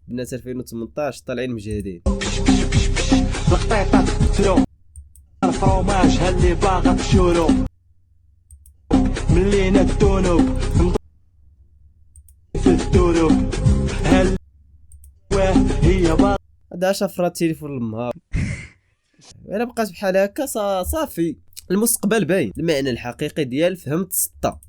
بنات 2018 طالعين مجهدين. القطيطات ترو الفروماج هاللي باغا تشورو ملي ندونو في الدورو هل هي باغا هذا شفرة التليفون لمها. انا بقات بحال هكا صافي المستقبل باين، المعنى الحقيقي ديال فهمت سطة.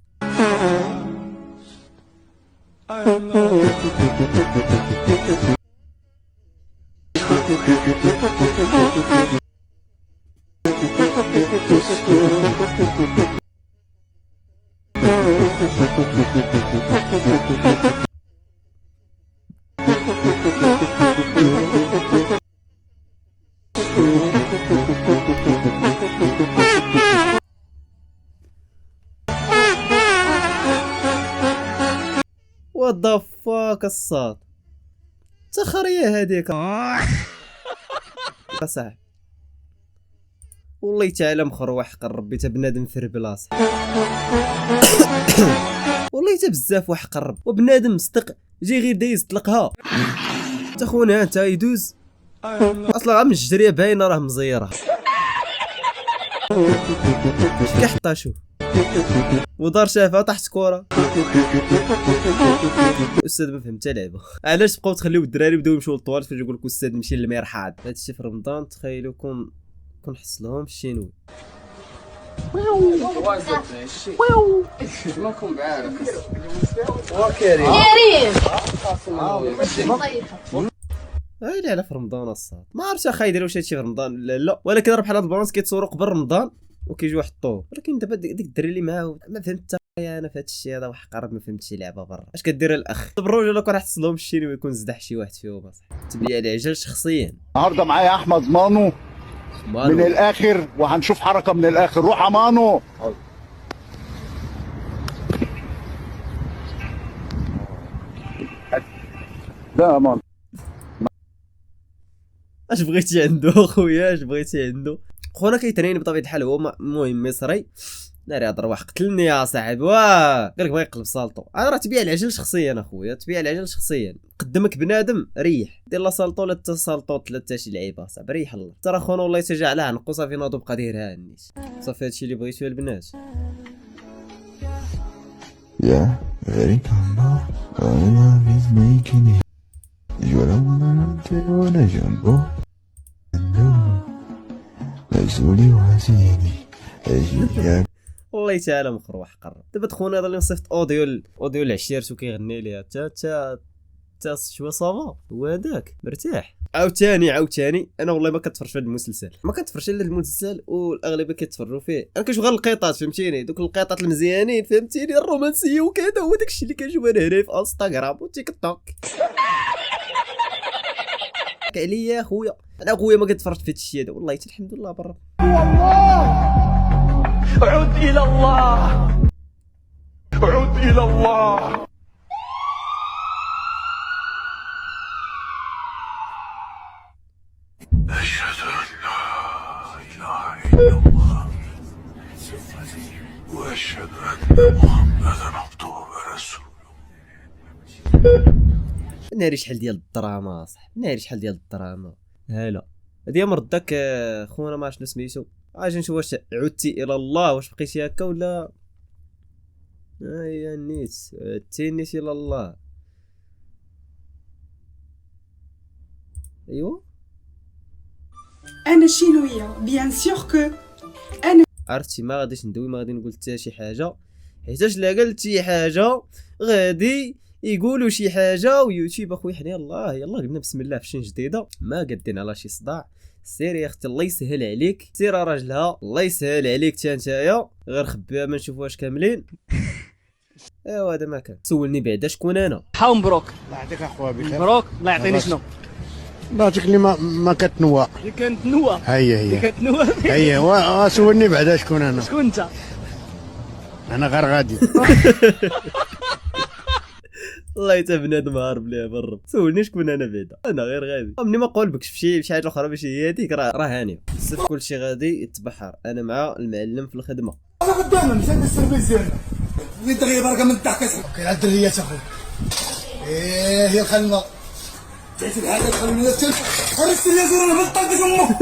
وات ذا فاك الصاد تخريه هذيك صاحبي. والله تعالى مخروح قرب تا بنادم في بلاصه. والله تا بزاف واحد قرب وبنادم مصدق جي غير دايز طلقها تا خونا انت يدوز اصلا من الجريه باينه راه مزيره. كحطها شوف ودار شافها طاحت كره. الاستاذ ما فهمت لعبه. علاش بقاو تخليو الدراري بداو يمشيو للطواليت فاش يقول لك الاستاذ نمشي للمرحاض؟ هادشي في رمضان تخيلوا كون حصلهم الشينوي. لا لا في رمضان الصاد ما عرفتش اخا يديروا شي هادشي في رمضان ولا لا، ولكن راه بحال هاد البرونس كيتصوروا قبل رمضان وكيجي واحد الطور. ولكن دابا ديك الدري اللي معاه ما فهمت حتى انا في هادشي هذا. واحد قرب ما فهمتش شي لعبه برا اش كدير الاخ بالروج ولا كون راح تصلهم الشينوي ويكون زدح شي واحد فيهم اصاحبي. تبيع العجل شخصيا. النهارده معايا احمد مانو من الاخر وهنشوف حركه من الاخر. روح يا مانو. لا يا مانو اش بغيتي عنده خويا؟ اش بغيتي عنده خونا؟ كيترين بطبيعه الحال هو المهم مصري. ناري هضر واحد قتلني يا صاحبي. واه قالك بغا يقلب سالطو. انا راه تبيع العجل شخصيا اخويا، تبيع العجل شخصيا. قدمك بنادم ريح دير لا سالطو لا تسالطو ثلاثه شي لعيبه صاحبي ريح الله. ترى خونا والله تجا على عنقو صافي ناضو بقى دايرها النيت. صافي هادشي اللي بغيتو يا البنات. Yeah, very calm. All love is making it. You don't wanna jump. مجزولي وعزيني أجيال. والله تعالى مخروح قرب. دابا خونا هذا اللي نصيفط اوديو العشيرت وكيغني ليها تا شويه صافا هو هذاك مرتاح. عاوتاني انا والله ما كنتفرج في هذا المسلسل، ما كنتفرجش الا المسلسل والاغلبيه كيتفرجوا فيه. انا كنشوف غير القيطات فهمتيني، دوك القيطات المزيانين فهمتيني الرومانسيه وكذا. هو داكشي اللي كنشوف انا هنا في انستغرام وتيك توك. عليا خويا انا خويا ما كنتفرجت في هادشي هذا والله الحمد لله برا. عد الى الله عد الى الله. أشهد أن لا إله إلا الله وأشهد أن محمدا عبده ورسوله. ناري شحال ديال الدراما صح، ناري شحال ديال الدراما. هلا هادي مرض داك خونا ما شنو سميتو. اجي نشوف واش عدتي الى الله واش بقيتي هكا ولا يا نيت عدتي الى الله. ايوا انا شينويه بيان سور كو انا عرفتي ما غاديش ندوي، ما غادي نقول حتى شي حاجه حيتاش لا قلت شي حاجه غادي يقولوا شي حاجه ويوتيوب اخويا حنا يلا قلنا بسم الله في شي جديده ما قادين على شي صداع. سير يا اختي الله يسهل عليك، سير راجلها الله يسهل عليك تا نتايا غير خبيها ما نشوف واش كاملين. ايوا هذا ما كان. سولني بعدا شكون انا. حاو مبروك. الله يعطيك اخويا بخير. مبروك الله يعطيني شنو الله يعطيك اللي ما كتنوى. اللي كانت نوى هي كانت نوى. هي سولني بعدا شكون انا. شكون انت؟ انا غير غادي. والله حتى بنادم هارب ليها بالرب. سولني شكون انا بعدا انا غير غادي. مني ما قولبكش في شي حاجه اخرى ماشي هي هذيك راه هانيه. بزاف كلشي غادي يتبحر. انا مع المعلم في الخدمه. انا قدامنا مشيت السيرفيس ديالنا وين دغيا بركه من الضحك كاين الدريات اخويا. ايه يا خلنا بعت الحاجه خليني نسكت خرجت لي زور انا بطلت امك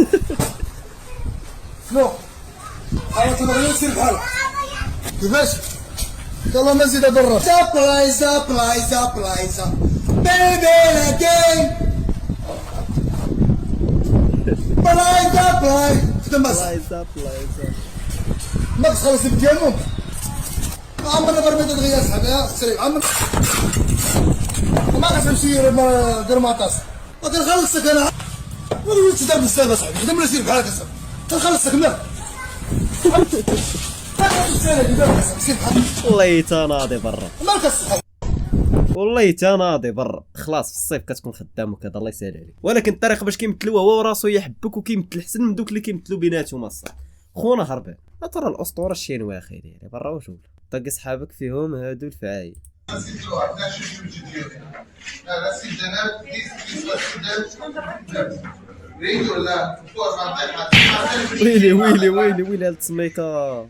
شنو حاول تبغى تصير بحالك كيفاش يلا ما نزيد اضرب سبلايز بيبي اجين بلاي خدم بس ما تخلص بديالهم عمرنا برميت دغيا صاحبي سريع عمر ما خاص نمشي قرماطاس وكنخلصك انا ما وليتش دار بزاف اصاحبي خدم ولا سير بحالك اصاحبي كنخلصك مالك والله تناضي برا مالك الصحاب والله تناضي برا خلاص في الصيف كتكون خدام وكذا الله يسهل عليك ولكن الطريقه باش كيمثلوه هو راسو يحبك وكيمثل احسن من دوك اللي كيمثلوا بيناتهم الصح خونا هربان ترى الاسطوره الشينوا اخي يعني برا وشوف طق صحابك فيهم هادو الفعايل ويلي هاد السميكه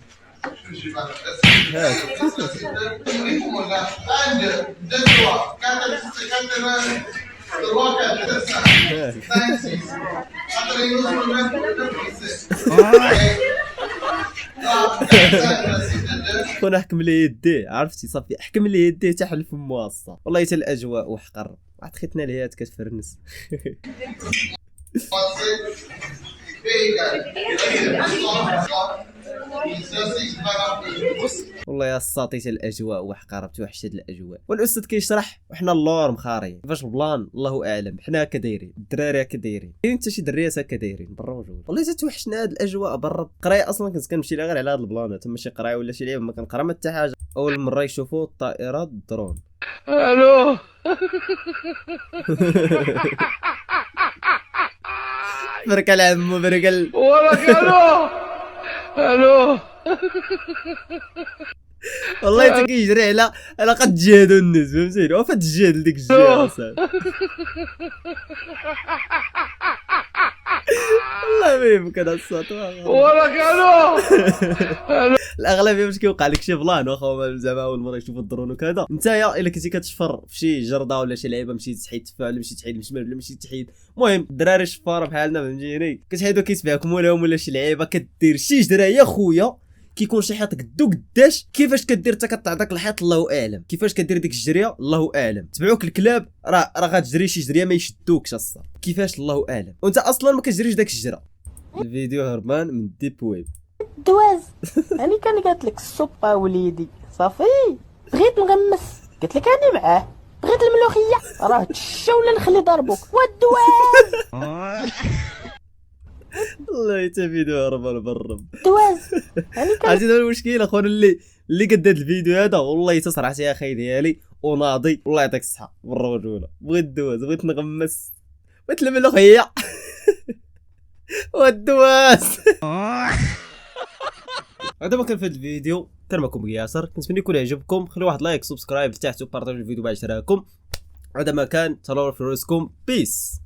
خونا حكم لي يديه عرفتي صافي حكم لي يديه تحل فمو الصا والله حتى الاجواء وحقر عاد خيتنا الهيات كتفرنس والله يا الساطيت الاجواء وحقره توحشت الاجواء والاستاذ كيشرح وحنا اللور مخاريين كيفاش البلان الله اعلم حنا هكا دايرين الدراري هكا دايرين كاين حتى شي دريات هكا دايرين برا وجود والله توحشنا هاد الاجواء برا القرايه اصلا كنت كنمشي لها غير على هاد البلانات ماشي قرايه ولا شي لعب ما كنقرا ما حتى حاجه اول مره يشوفوا الطائرات الدرون الو بركل عمو بركل وراك الو والله حتى كيجري على قد جهدوا الناس فهمتيني وفات الجهد لديك الجهه اصاحبي والله ما يمكن الصوت وراك الو الاغلبيه باش كيوقع لك شي بلان واخا زعما اول مره يشوفوا الدرون وكذا نتايا الا كنتي كتشفر في شي جرده ولا شي لعيبه مشيتي تحيد تفاح ولا مشيتي تحيد الشمال ولا مشيتي تحيد المهم الدراري شفاره بحالنا فهمتيني كتحيدوا كيتبعكم ولا شي لعيبه كدير شي جدره يا خويا كيكون شي حيط قدو قداش كيفاش كدير حتى كطلع داك الحيط الله اعلم كيفاش كدير ديك الجريه الله اعلم تبعوك الكلاب راه غتجري شي جريه ما يشدوكش الصا كيفاش الله اعلم وانت اصلا ما كتجريش داك الجره الفيديو هربان من الديب ويب دواز انا كان قالت لك السوبه وليدي صافي بغيت نغمس قلت لك انا معاه بغيت الملوخيه راه تشا ولا نخلي ضربك والدواز والله حتى فيديو هربان برب دواز انا كان عرفتي دابا المشكل اخونا اللي قد هاد الفيديو هذا والله تصرعت يا اخي ديالي وناضي والله يعطيك الصحه بالرجوله بغيت دوز بغيت نغمس بغيت الملوخيه والدواز هذا ما كان في هذا الفيديو كان معكم بياسر كنتمنى يكون عجبكم خلوا واحد لايك سبسكرايب لتحت وبارطاجيو الفيديو بعد اشتراككم هذا ما كان تهلاو في راسكم بيس.